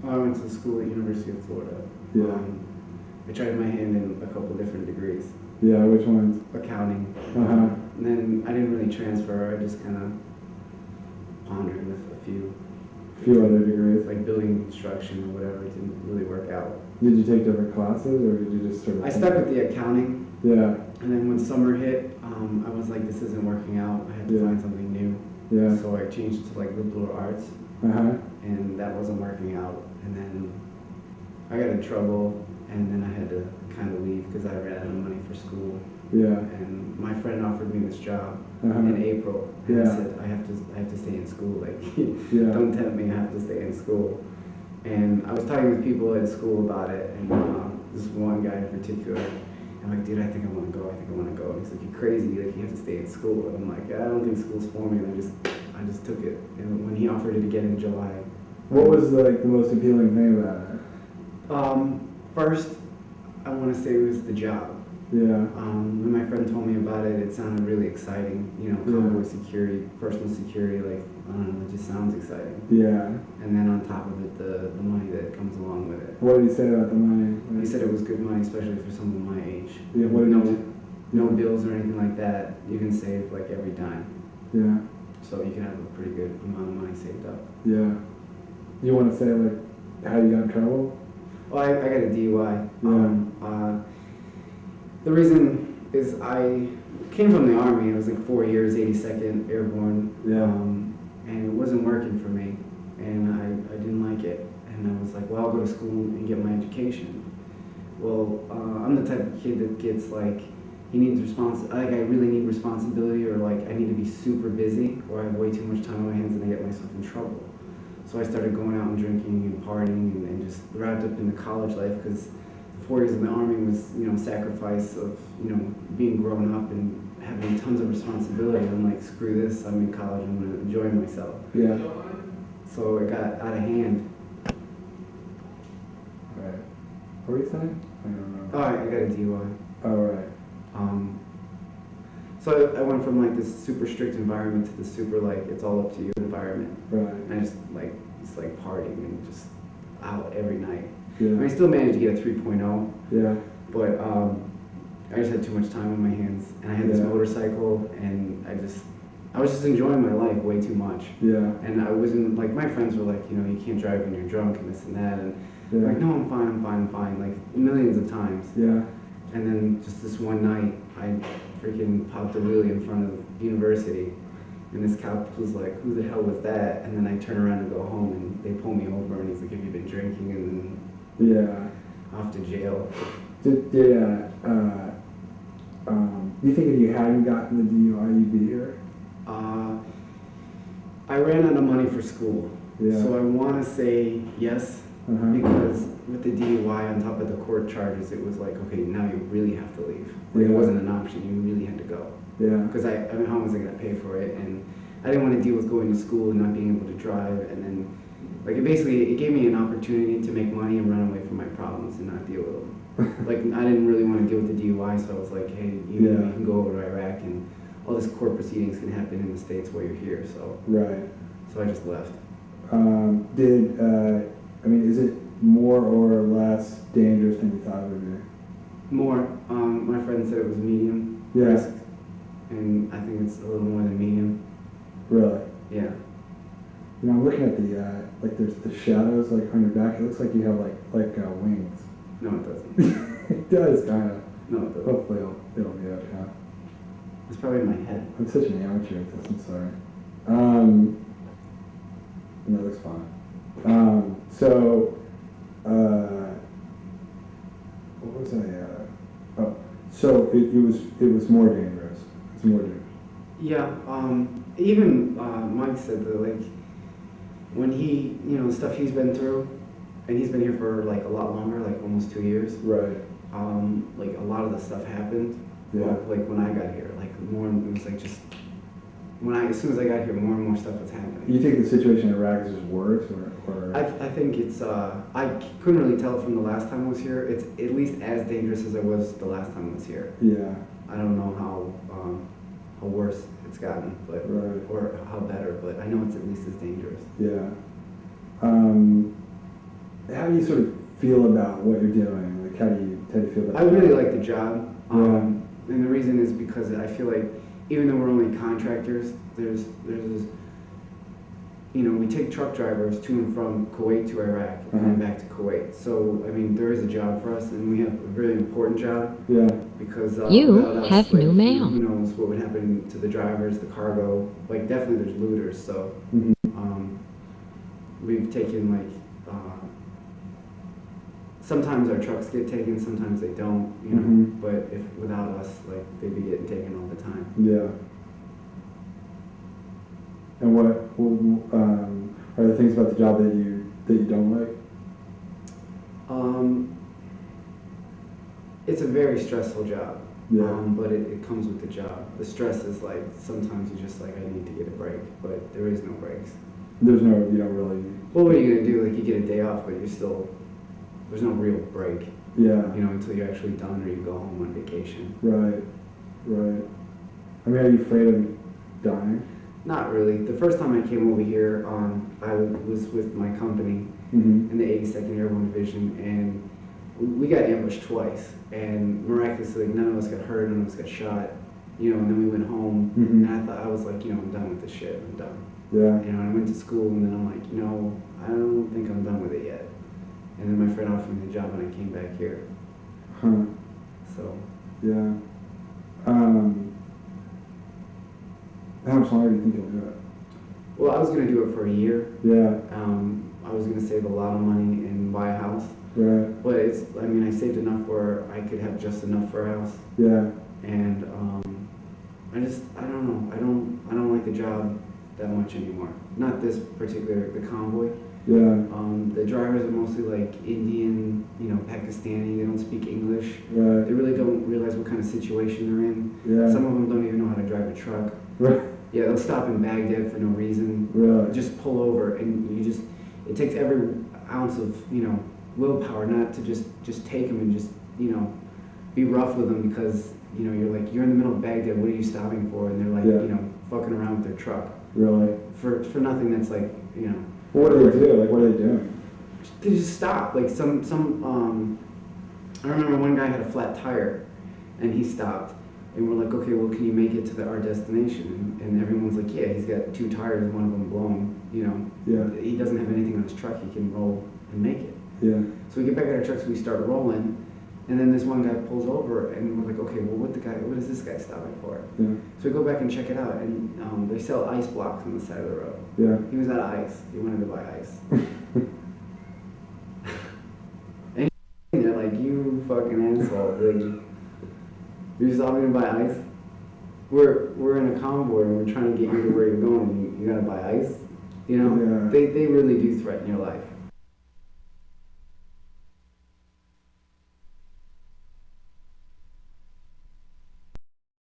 I went to school at University of Florida. Yeah. I tried my hand in a couple different degrees. Yeah, which ones? Accounting. Uh-huh. And then I didn't really transfer. I just kind of pondered with a few Other degrees. like building construction or whatever. It didn't really work out. Did you take different classes, or did you just sort of? I stuck with the accounting. Yeah. And then when summer hit, I was like, this isn't working out. I had to find something new. Yeah. So I changed to like liberal arts. Uh-huh. And that wasn't working out. And then I got in trouble, and then I had to kind of leave because I ran out of money for school. Yeah. And my friend offered me this job Uh-huh. in April, and Yeah. I said I have to stay in school. Like, Yeah. don't tempt me. I have to stay in school. And I was talking with people at school about it, and this one guy in particular. I'm like, dude, I think I want to go. I think I want to go. And he's like, you're crazy. Like, you have to stay in school. And I'm like, yeah, I don't think school's for me. And I just took it. And when he offered it again in July. What was the most appealing thing about it? First, I want to say it was the job. Yeah. When my friend told me about it, it sounded really exciting. You know, convoy security, personal security, like, I don't know, it just sounds exciting. Yeah. And then on top of it, the money that comes along with it. What did he say about the money? He said it was good money, especially for someone my age. Yeah, what did no bills or anything like that. You can save like every dime. Yeah. So you can have a pretty good amount of money saved up. Yeah. You want to say like how you got in trouble? Well, I got a DUI. Yeah. The reason is I came from the Army. It was like 4 years, 82nd Airborne. Yeah. And it wasn't working for me. And I didn't like it. And I was like, well, I'll go to school and get my education. Well, I'm the type of kid that gets like, he needs like I really need responsibility, or like I need to be super busy, or I have way too much time on my hands and I get myself in trouble. So I started going out and drinking and partying and just wrapped up in the college life, because 4 years in the Army was, you know, sacrifice of, you know, being grown up and having tons of responsibility. I'm like, screw this, I'm in college, I'm gonna enjoy myself. Yeah. So it got out of hand. Right. What were you saying? I don't know. Oh, I got a DUI. Oh, right. So I went from like this super strict environment to this super like it's all up to you environment. Right. And I just like partying and just out every night. Yeah. I still managed to get a 3.0. Yeah. But I just had too much time on my hands, and I had this motorcycle, and I was just enjoying my life way too much. Yeah. And I wasn't like, my friends were like, you know, you can't drive when you're drunk and this and that, and Yeah. like, no, I'm fine, like millions of times. Yeah. And then just this one night, I freaking popped a wheelie in front of university, and this cop was like, who the hell was that? And then I turn around and go home, and they pull me over, and he's like, have you been drinking? And then off to jail. Do you think if you hadn't gotten the DUI, you'd be here? I ran out of money for school. Yeah. So I want to say yes, because with the DUI on top of the court charges, it was like, okay, now you really have to leave. Like, it wasn't an option, you really had to go. Yeah. Because I mean, how was I going to pay for it? And I didn't want to deal with going to school and not being able to drive. And then, like, it gave me an opportunity to make money and run away from my problems and not deal with them. Like, I didn't really want to deal with the DUI, so I was like, hey, you can go over to Iraq, and all this court proceedings can happen in the States while you're here. So So I just left. Is it more or less dangerous than you thought it would be? More. My friend said it was medium risk, and I think it's a little more than medium. Really? Yeah. You know, I'm looking at the there's the shadows like on your back. It looks like you have like wings. No, it doesn't. It does kind of. No, it doesn't. Hopefully it'll be okay. It's probably in my head. I'm such an amateur at this. I'm sorry. No, that's fine. What was I? So it was more dangerous. It's more dangerous. Yeah. Even Mike said that, like, when he, you know, the stuff he's been through, and he's been here for like a lot longer, like almost 2 years. Right. Like a lot of the stuff happened. Yeah. Like when I got here, like more, it was like just as soon as I got here, more and more stuff was happening. You think the situation in Iraq is just worse, or? I think it's. I couldn't really tell from the last time I was here. It's at least as dangerous as it was the last time I was here. Yeah. I don't know how worse it's gotten, but or how better, but I know it's at least as dangerous. Yeah. do you sort of feel about what you're doing? Like, how do you feel about I the really job? like the job. And the reason is because I feel like even though we're only contractors, there's this, we take truck drivers to and from Kuwait to Iraq and then back to Kuwait. So, I mean, there is a job for us, and we have a really important job. Yeah. Because You without us, have new mail. who knows what would happen to the drivers, the cargo. Like, definitely there's looters, so Mm-hmm. we've taken, like, sometimes our trucks get taken, sometimes they don't, Mhm. but if without us, like, they'd be getting taken all the time. Yeah. And what are there things about the job that you don't like? It's a very stressful job. Yeah. But it comes with the job. The stress is like, sometimes you're just like, I need to get a break, but there is no breaks. You don't really. Well, what are you gonna do? Like, you get a day off, but there's no real break, Yeah. until you're actually done or you go home on vacation. Right. Right. I mean, are you afraid of dying? Not really. The first time I came over here, I was with my company Mm-hmm. in the 82nd Airborne Division, and we got ambushed twice, and miraculously none of us got hurt, none of us got shot, and then we went home, Mhm. and I was like, I'm done with this shit, I'm done. Yeah. And I went to school, and then I'm like, I don't think I'm done with it yet. And then my friend offered me the job, and I came back here. Huh. So, Yeah. How much longer do you think you'll do it? well, I was gonna do it for a year. Yeah. I was gonna save a lot of money and buy a house, Right. but I saved enough where I could have just enough for a house. Yeah. And I don't know. I don't like the job that much anymore. Not this particular, the convoy. Yeah. The drivers are mostly like Indian, Pakistani. They don't speak English. Right. They really don't realize what kind of situation they're in. Yeah. Some of them don't even know how to drive a truck. Right. Yeah, they'll stop in Baghdad for no reason. Really. Just pull over, and it takes every ounce of, willpower not to just take them and just, be rough with them because, you're like, you're in the middle of Baghdad, what are you stopping for? And they're like, Yeah. fucking around with their truck. Really. For nothing that's like, What do they do? Like, what are they doing? they just stop. Like I remember one guy had a flat tire, and he stopped, and we're like, okay, well, can you make it to our destination? And everyone's like, yeah, he's got 2 tires, and one of them blown. Yeah. He doesn't have anything on his truck. He can roll and make it. Yeah. So we get back at our trucks, we start rolling, and then this one guy pulls over, and we're like, okay, well, what is this guy stopping for? Yeah. So we go back and check it out, and they sell ice blocks on the side of the road. Yeah. He was out of ice. He wanted to buy ice. And they're like, you fucking asshole. Like, you're stopping to buy ice? We're in a convoy, and we're trying to get you to where you're going, and you gotta buy ice? Yeah. They really do threaten your life.